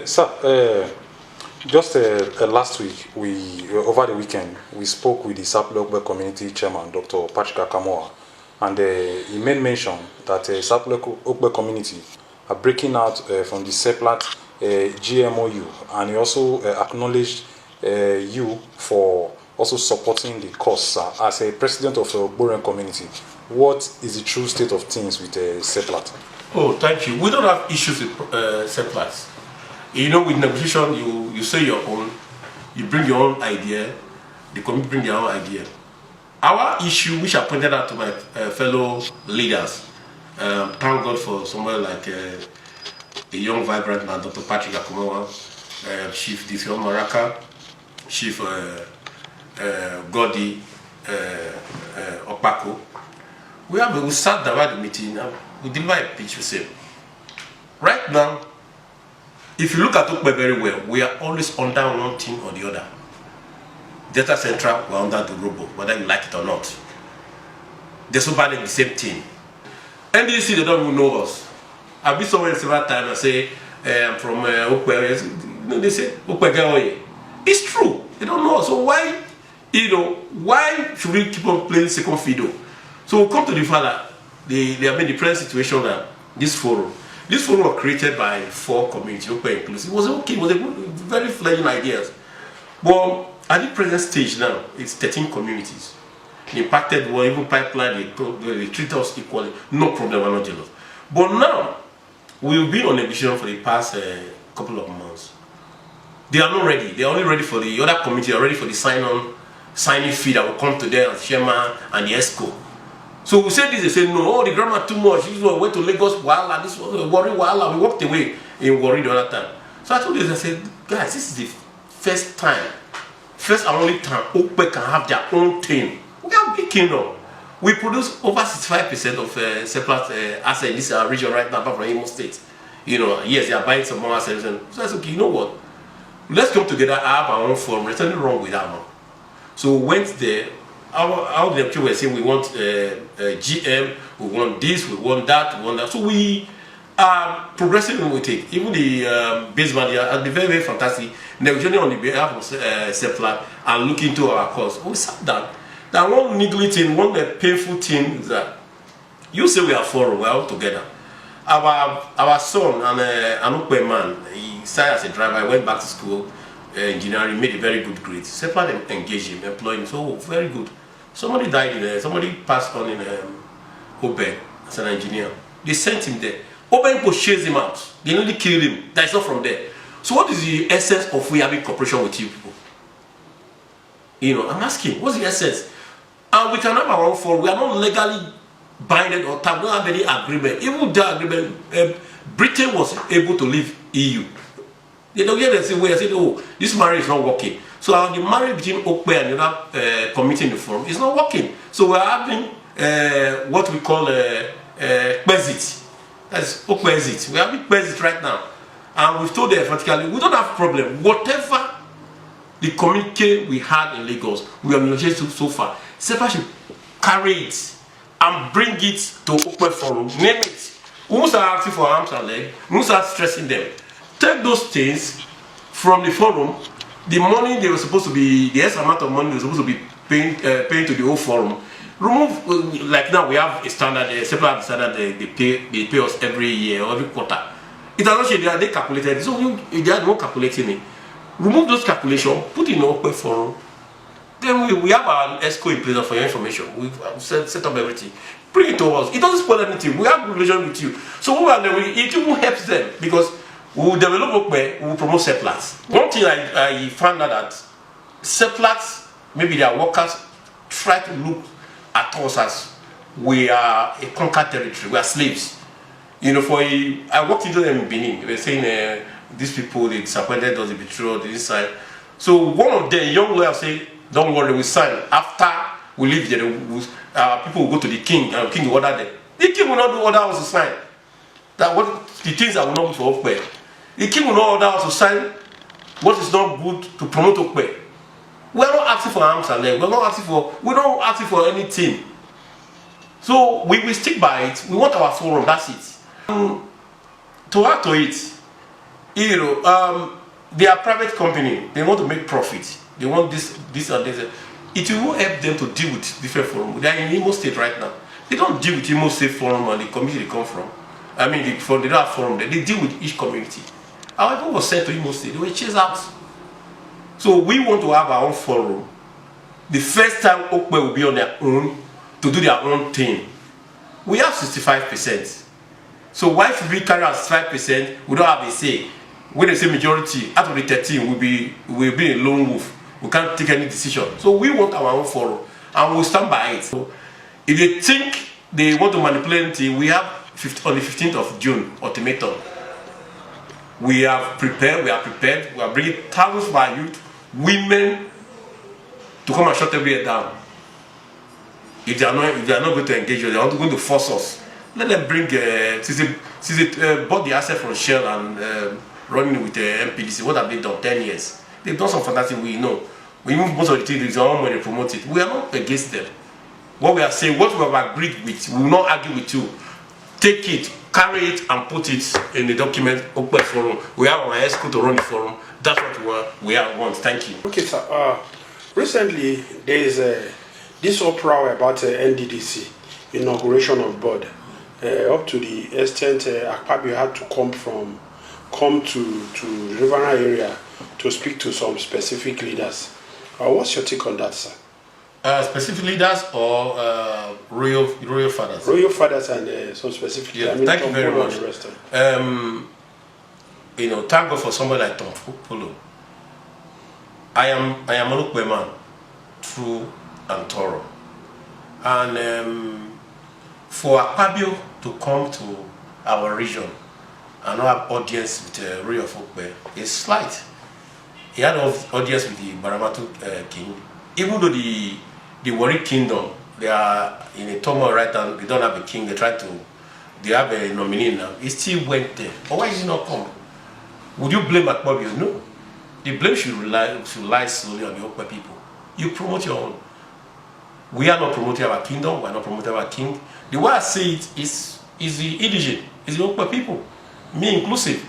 Just last week, over the weekend, we spoke with the Sapele community chairman, Dr. Patrick Akamoa, and he made mention that Sapele community are breaking out from the Seplat GMOU, and he also acknowledged you for also supporting the cause as a president of the Ogboren community. What is the true state of things with Seplat? Oh, thank you. We don't have issues with Seplats. You know, with negotiation, you say your own, you bring your own idea, the community bring their own idea. Our issue, which I pointed out to my fellow leaders, thank God for someone like a young, vibrant man, Dr. Patrick Akamoa, Chief Difion Maraka, Chief Godi Opako. We sat down at the meeting, we delivered a pitch, we said, right now, if you look at Okpe very well, we are always under one thing or the other. Delta Central, we're under the Robo, whether you like it or not. They're so bad in the same thing. NDC, they don't even know us. I've been somewhere several times and say, I'm from Okpe. They say, Okpe. It's true. They don't know us. So why, why should we keep on playing second fiddle? So we come to the fact that they are in the present situation that this forum was created by 4 communities, Okpe inclusive. It was okay, it was a good, very fledgling ideas. But at the present stage now, it's 13 communities. The impacted one, even pipeline, they treat us equally. No problem, we're not jealous. But now, we've been on a mission for the past couple of months. They are not ready. They are only ready for the other committee, they are ready for the signing fee that will come to them as chairman and the ESCO. So we said this, they said no, oh, the grammar too much. This one went to Lagos, Wahala, this was Warri, Wahala. We walked away in Warri the other time. So I told them, I said, guys, this is the first and only time Okpe can have their own thing. We are big kingdom. We produce over 65% of Seplat assets in this region right now, apart from Imo State. Yes, they are buying some more assets. So I said, okay, you know what? Let's come together, have our own forum. There's nothing wrong with that one. So we went there. Our people were saying we want GM, we want this, we want that, we want that. So we are progressing with it. Even the base manager has been very, very fantastic. Negotiating on the behalf of Seplat and looking into our cause. We sat down. That one niggly thing, one painful thing is that you say we are forum, we are all together. Our son, an Okpe man, he started as a driver, he went back to school, engineering, made a very good grade. Seplat engaged him, employed him, so very good. Somebody died in there, somebody passed on in Oben as an engineer. They sent him there. Oben chased him out. They nearly killed him. That's not from there. So what is the essence of we having cooperation with you people? I'm asking, what's the essence? And we can have our own forum. We are not legally binded or we don't have any agreement. Even that agreement, Britain was able to leave EU. They don't get the same way. I said, oh, this marriage is not working. So the marriage between Okpe and the other committee in the forum is not working. So we're having what we call Bezit. That's Okpe. We're having Bezit right now. And we've told them emphatically, we don't have problem. Whatever the communique we had in Lagos, we have negotiated so far. Seplat should carry it and bring it to Okpe forum. Name it. We must start asking for arms and legs. We must start stressing them. Take those things from the forum. The money they were supposed to be, the extra amount of money they were supposed to be paying to the whole forum. Remove, like now we have a standard, Seplat standard, they pay us every year or every quarter. It has not changed, they calculated it, so they are not calculating it. Remove those calculations, put in an Okpe forum. Then we have our ESCO in place for your information. We've set up everything. Bring it to us. It doesn't spoil anything. We have a relation with you. So it even helps them because we will develop Okpe, we will promote Seplat. One thing I found out that Seplat, maybe their workers, try to look at us as we are a conquered territory, we are slaves. I walked into them in Benin, they were saying these people, they disappointed us, they betrayed us, inside. So one of the young lawyers say, don't worry, we sign. After we leave there, people will go to the king, and the king will order them. The king will not do order us to sign. That what the things that will not be for Okpe. The king will not order us to sign what is not good to promote Okpe. We are not asking for arms and legs. We don't ask for anything. So we stick by it. We want our forum. That's it. To add to it, You know, they are private company. They want to make profit. They want this and this. It will help them to deal with different forums. They are in Imo State right now. They don't deal with Imo State forum and the community they come from. I mean, they don't have forum there. They deal with each community. Our people was sent to Imo State. They were chased out. So we want to have our own forum. The first time Okpe will be on their own to do their own thing. We have 65%. So why should we carry out 5%? We don't have a say. When they say majority, out of the 13, we'll be a lone wolf. We can't take any decision. So we want our own forum, and we'll stand by it. So if they think they want to manipulate anything, we have on the 15th of June ultimatum. We are prepared. We are bringing thousands of our youth, women, to come and shut everywhere down. If they are not going to engage us, they are going to force us. Let them bring since they bought the asset from Shell and running with the MPDC. What have they done? 10 years. They've done some fantastic. We know. We move most of the things. It's our own money, promote it. We are not against them. What we are saying, what we have agreed with, we will not argue with you. Take it, carry it, and put it in the document. Open forum. We have our ESCO to run the forum. That's what we want. Thank you. Okay, sir. Recently, there is this uproar about NDDC inauguration of board. Up to the extent Akpabio had to come to Riverina area to speak to some specific leaders. What's your take on that, sir? Specific leaders or royal fathers? Royal fathers and some specific. Yeah, I mean, thank you very much. You know, thank God for somebody like Tom Polo. I am an Okpe man, true and thorough, and for Akpabio to come to our region and have audience with Ray of Okpe is slight. He had audience with the Baramatu king. Even though the Warri kingdom, they are in a turmoil right now, they don't have a king, they have a nominee now. He still went there. But why did he not come? Would you blame Akpabio? No. The blame should lie solely on the Okpe people. You promote your own. We are not promoting our kingdom, we are not promoting our king. The way I say it is the indigene, is the Okpe people, me inclusive.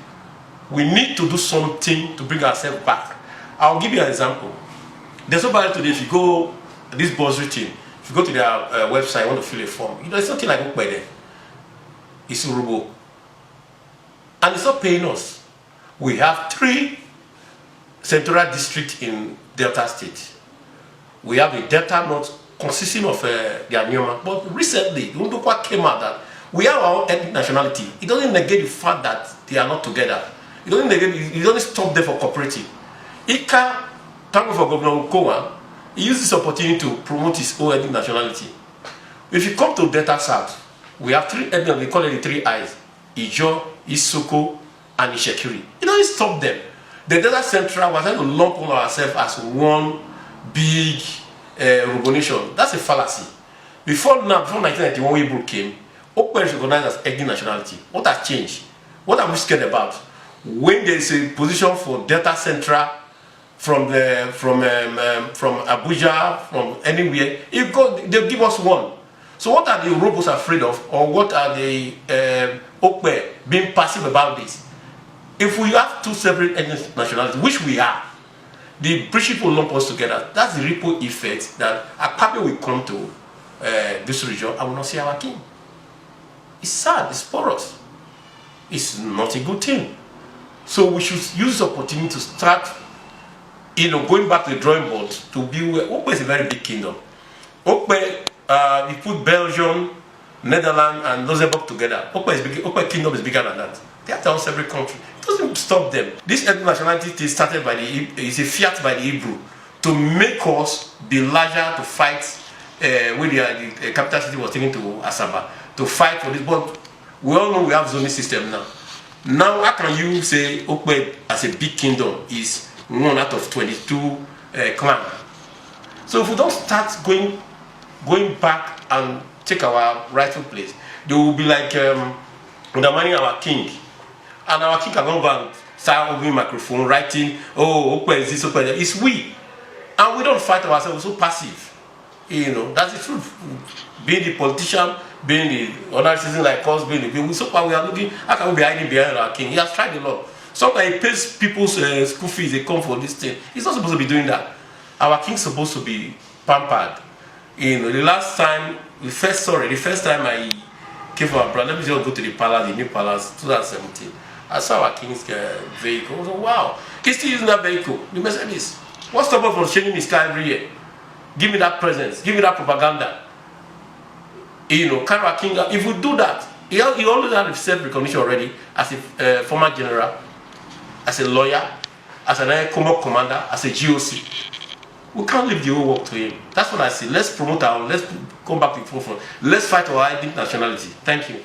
We need to do something to bring ourselves back. I'll give you an example. There's nobody today, if you go, this bursary team, if you go to their website, want to fill a form, you know, it's nothing like Okpe there. It's Urubo. And it's not paying us. We have 3 central districts in Delta State. We have a Delta North consisting of the Anyoma. But recently, Undokwa came out that we have our own ethnic nationality. It doesn't negate the fact that they are not together. It doesn't stop them for cooperating. Ika, thank you for Governor Ukowa, he used this opportunity to promote his own ethnic nationality. If you come to Delta South, we have 3 ethnic, we call it the 3 I's. Ijo, Isoko, and Ishekiri. It doesn't stop them. The Delta Central was trying to lump all ourselves as one big Urubo nation. That's a fallacy. Before 1991, when Hebrew came, Okpe is recognized as ethnic nationality. What has changed? What are we scared about? When there is a position for Delta Central from Abuja, from anywhere, they'll give us one. So what are the Urubos afraid of, or what are the Okpe being passive about this? If we have 2 separate ethnic nationalities, which we are, the British people lump us together. That's the ripple effect that Akpabio will come to this region and will not see our king. It's sad, it's porous. It's not a good thing. So we should use the opportunity to start, going back to the drawing board to be where Okpe is a very big kingdom. Okpe, we put Belgium, Netherlands, and Luxembourg together. Okpe kingdom is bigger than that. They have their own separate country. It doesn't stop them. This ethnic nationality started by is a fiat by the Hebrew to make us be larger to fight when the capital city was taken to Asaba to fight for this. But we all know we have zoning system now. Now, how can you say Okpe as a big kingdom is 1 out of 22 clans? So if we don't start going back and take our rightful place, they will be like undermining our king. And our king can go and start opening microphone, writing, oh, Okpe is this, Okpe is that. It's we. And we don't fight ourselves, we're so passive. That's the truth. Being the politician, being the other citizen like us, we are looking, how can we be hiding behind our king? He has tried a lot. Sometimes he pays people's school fees, they come for this thing. He's not supposed to be doing that. Our king's supposed to be pampered. You know, the first time I came from abroad, let me just go to the palace, the new palace, 2017. I saw our king's vehicle. I was like, wow, he's still using that vehicle, the Mercedes. What's the point from changing his car every year? Give me that presence, give me that propaganda. You know, carry our king. If we do that, he always has self-recognition already as a former general, as a lawyer, as an air commander, as a GOC. We can't leave the whole work to him. That's what I say. Let's promote let's come back to the forefront. Let's fight our identity nationality. Thank you.